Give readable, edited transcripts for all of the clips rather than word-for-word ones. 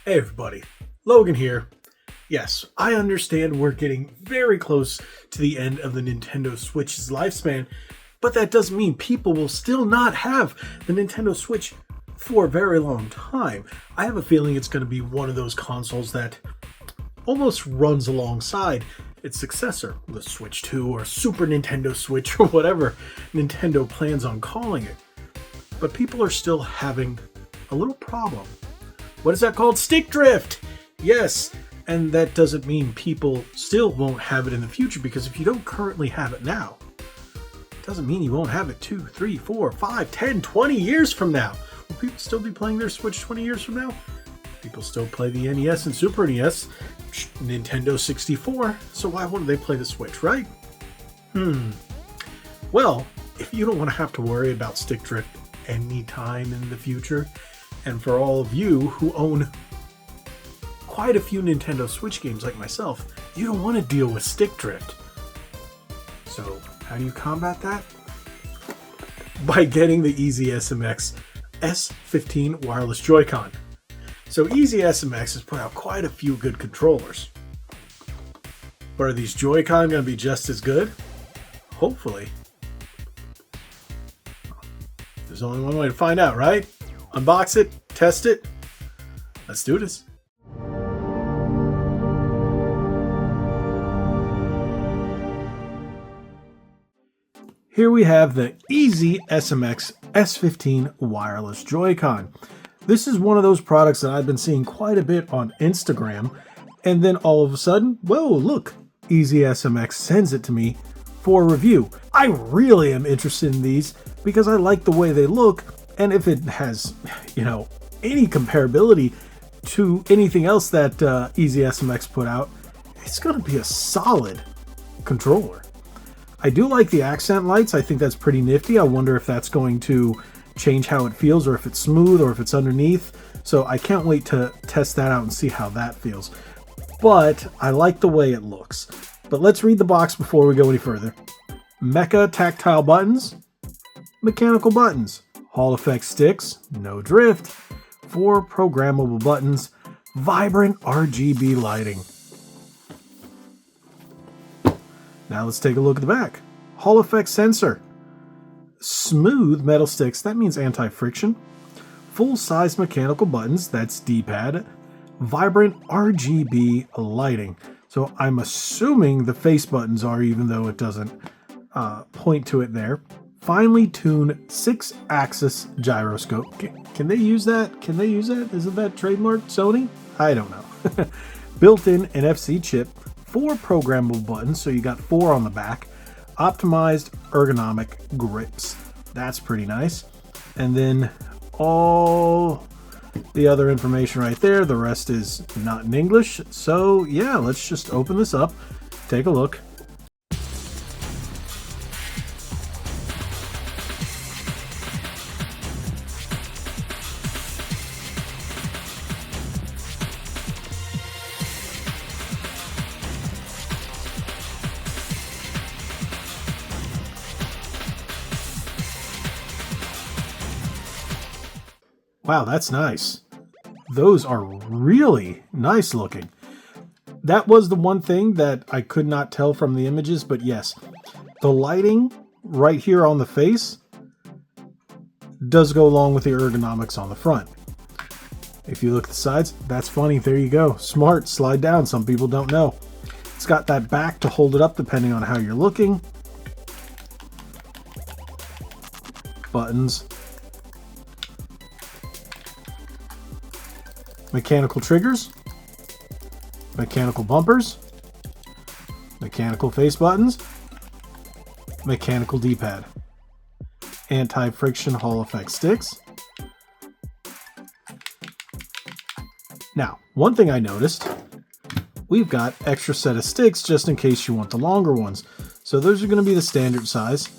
Hey everybody, Logan here. Yes, I understand we're getting very close to the end of the Nintendo Switch's lifespan, but that doesn't mean people will still not have the Nintendo Switch for a very long time. I have a feeling it's going to be one of those consoles that almost runs alongside its successor, the Switch 2 or Super Nintendo Switch or whatever Nintendo plans on calling it. But people are still having a little problem. What is that called? Stick drift! Yes, and that doesn't mean people still won't have it in the future, because if you don't currently have it now, it doesn't mean you won't have it 2, 3, 4, 5, 10, 20 years from now. Will people still be playing their Switch 20 years from now? People still play the NES and Super NES, Nintendo 64, so why wouldn't they play the Switch, right? Well, if you don't want to have to worry about stick drift anytime in the future, and for all of you who own quite a few Nintendo Switch games like myself, you don't want to deal with stick drift. So how do you combat that? By getting the EasySMX S15 Wireless Joy-Con. So EasySMX has put out quite a few good controllers. But are these Joy-Con going to be just as good? Hopefully. There's only one way to find out, right? Unbox it, test it. Let's do this. Here we have the EasySMX S15 Wireless Joy-Con. This is one of those products that I've been seeing quite a bit on Instagram, and then all of a sudden, whoa, look, EasySMX sends it to me for review. I really am interested in these because I like the way they look, and if it has, any comparability to anything else that EasySMX put out, it's going to be a solid controller. I do like the accent lights. I think that's pretty nifty. I wonder if that's going to change how it feels, or if it's smooth, or if it's underneath. So I can't wait to test that out and see how that feels. But I like the way it looks. But let's read the box before we go any further. Mecha tactile buttons, mechanical buttons, Hall effect sticks, no drift, 4 programmable buttons, vibrant RGB lighting. Now let's take a look at the back. Hall effect sensor, smooth metal sticks, that means anti-friction, full-size mechanical buttons, that's D-pad, vibrant RGB lighting. So I'm assuming the face buttons are, even though it doesn't point to it there. Finely tuned 6-axis gyroscope. Can they use that? Can they use that? Isn't that trademarked Sony? I don't know. Built-in NFC chip, 4 programmable buttons, so you got 4 on the back. Optimized ergonomic grips. That's pretty nice. And then all the other information right there. The rest is not in English. So yeah, let's just open this up, take a look. Wow, that's nice. Those are really nice looking. That was the one thing that I could not tell from the images, but yes, the lighting right here on the face does go along with the ergonomics on the front. If you look at the sides, that's funny. There you go. Smart. Slide down. Some people don't know. It's got that back to hold it up depending on how you're looking. Buttons. Mechanical triggers, mechanical bumpers, mechanical face buttons, mechanical D-pad, anti-friction Hall effect sticks. Now, one thing I noticed, we've got extra set of sticks just in case you want the longer ones. So those are going to be the standard size.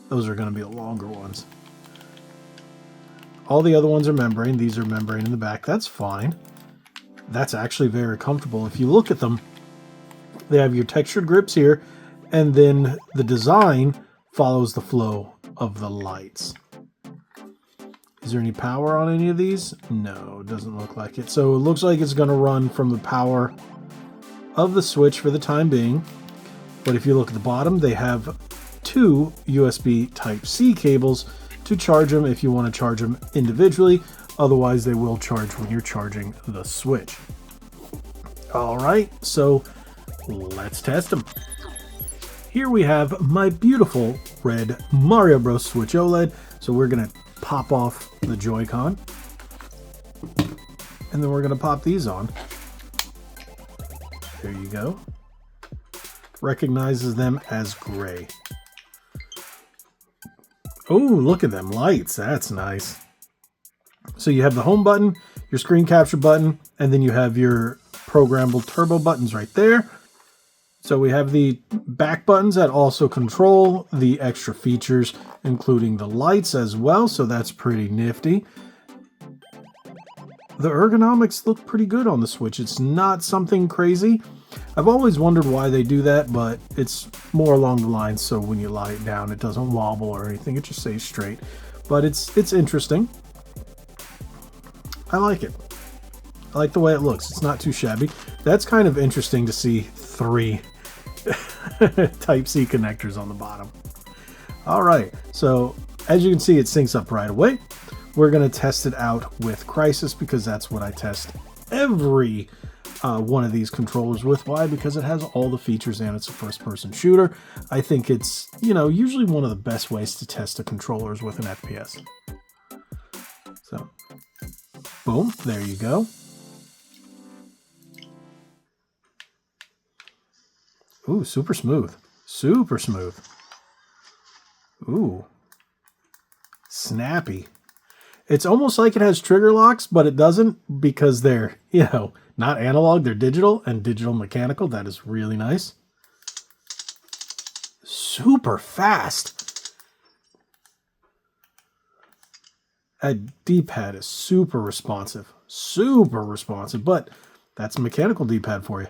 Those are going to be the longer ones. All the other ones are membrane. These are membrane in the back. That's fine. That's actually very comfortable. If you look at them, they have your textured grips here, and then the design follows the flow of the lights. Is there any power on any of these? No, it doesn't look like it. So it looks like it's going to run from the power of the Switch for the time being. But if you look at the bottom, they have 2 USB Type-C cables to charge them if you want to charge them individually. Otherwise, they will charge when you're charging the Switch. All right, so let's test them. Here we have my beautiful red Mario Bros. Switch OLED. So we're going to pop off the Joy-Con. And then we're going to pop these on. There you go. Recognizes them as gray. Oh, look at them lights. That's nice. So you have the home button, your screen capture button, and then you have your programmable turbo buttons right there. So we have the back buttons that also control the extra features, including the lights as well. So that's pretty nifty. The ergonomics look pretty good on the Switch. It's not something crazy. I've always wondered why they do that, but it's more along the lines so when you lie it down, it doesn't wobble or anything. It just stays straight. But it's interesting. I like it. I like the way it looks. It's not too shabby. That's kind of interesting to see 3 Type-C connectors on the bottom. All right, so as you can see, it syncs up right away. We're going to test it out with Crysis because that's what I test every one of these controllers with. Why? Because it has all the features and it's a first-person shooter. I think it's, usually one of the best ways to test a controller is with an FPS. So, boom, there you go. Ooh, super smooth. Super smooth. Ooh. Snappy. It's almost like it has trigger locks, but it doesn't because they're, not analog, they're digital and digital mechanical. That is really nice. Super fast. That D-pad is super responsive, but that's a mechanical D-pad for you.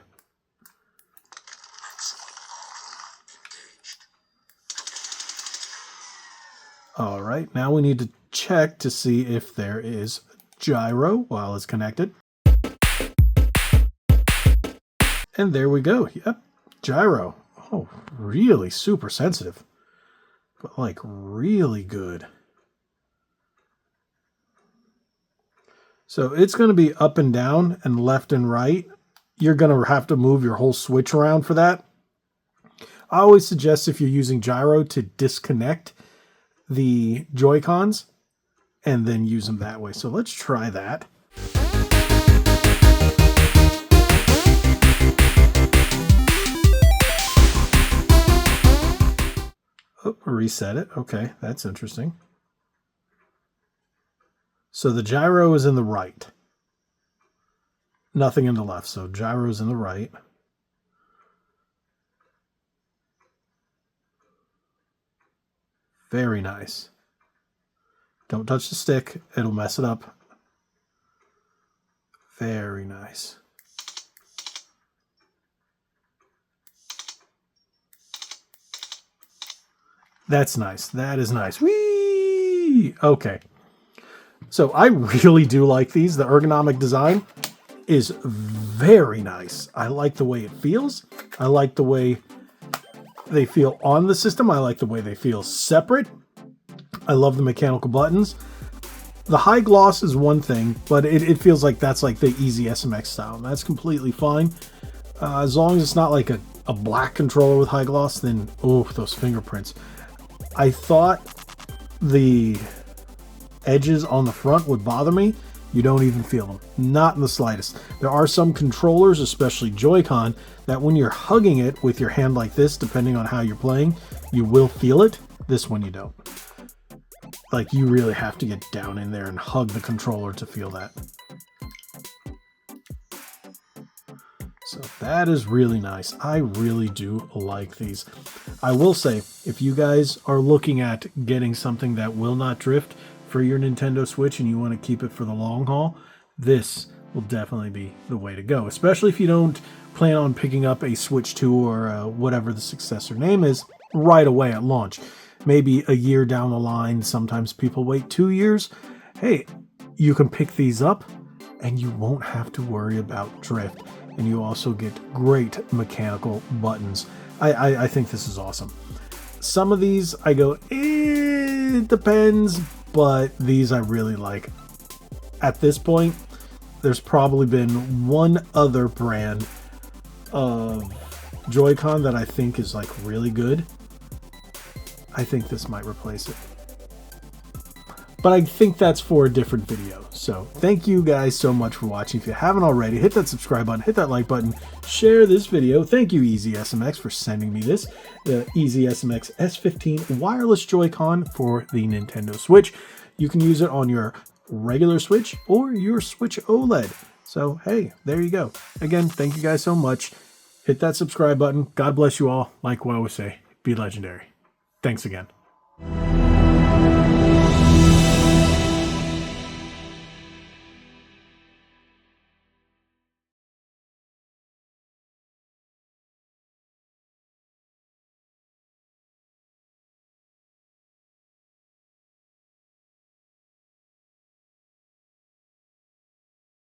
All right, now we need to check to see if there is gyro while it's connected. And there we go. Yep, gyro. Oh, really super sensitive, but like really good. So it's going to be up and down and left and right. You're going to have to move your whole Switch around for that. I always suggest if you're using gyro to disconnect the Joy-Cons and then use them that way. So let's try that. Oh, reset it. Okay, that's interesting. So the gyro is in the right. Nothing in the left. So gyro is in the right. Very nice. Don't touch the stick. It'll mess it up. Very nice. That's nice. That is nice. Whee! Okay. So I really do like these. The ergonomic design is very nice. I like the way it feels. I like the way they feel on the system. I like the way they feel separate. I love the mechanical buttons. The high gloss is one thing, but it feels like that's like the EasySMX style. And that's completely fine. As long as it's not like a black controller with high gloss, then, oh, those fingerprints. I thought the edges on the front would bother me. You don't even feel them. Not in the slightest. There are some controllers, especially Joy-Con, that when you're hugging it with your hand like this, depending on how you're playing, you will feel it. This one you don't. Like, you really have to get down in there and hug the controller to feel that. So that is really nice. I really do like these. I will say, if you guys are looking at getting something that will not drift for your Nintendo Switch and you want to keep it for the long haul, this will definitely be the way to go. Especially if you don't plan on picking up a Switch 2 or whatever the successor name is right away at launch. Maybe a year down the line. Sometimes people wait 2 years. hey, you can pick these up and you won't have to worry about drift. And you also get great mechanical buttons. I think this is awesome. Some of these I go, it depends, but these I really like. At this point, there's probably been one other brand of Joy-Con that I think is like really good. I think this might replace it. But I think that's for a different video. So thank you guys so much for watching. If you haven't already, hit that subscribe button, hit that like button, share this video. Thank you, EasySMX, for sending me this. The EasySMX S15 Wireless Joy-Con for the Nintendo Switch. You can use it on your regular Switch or your Switch OLED. So, hey, there you go. Again, thank you guys so much. Hit that subscribe button. God bless you all. Like what I always say, be legendary. Thanks again.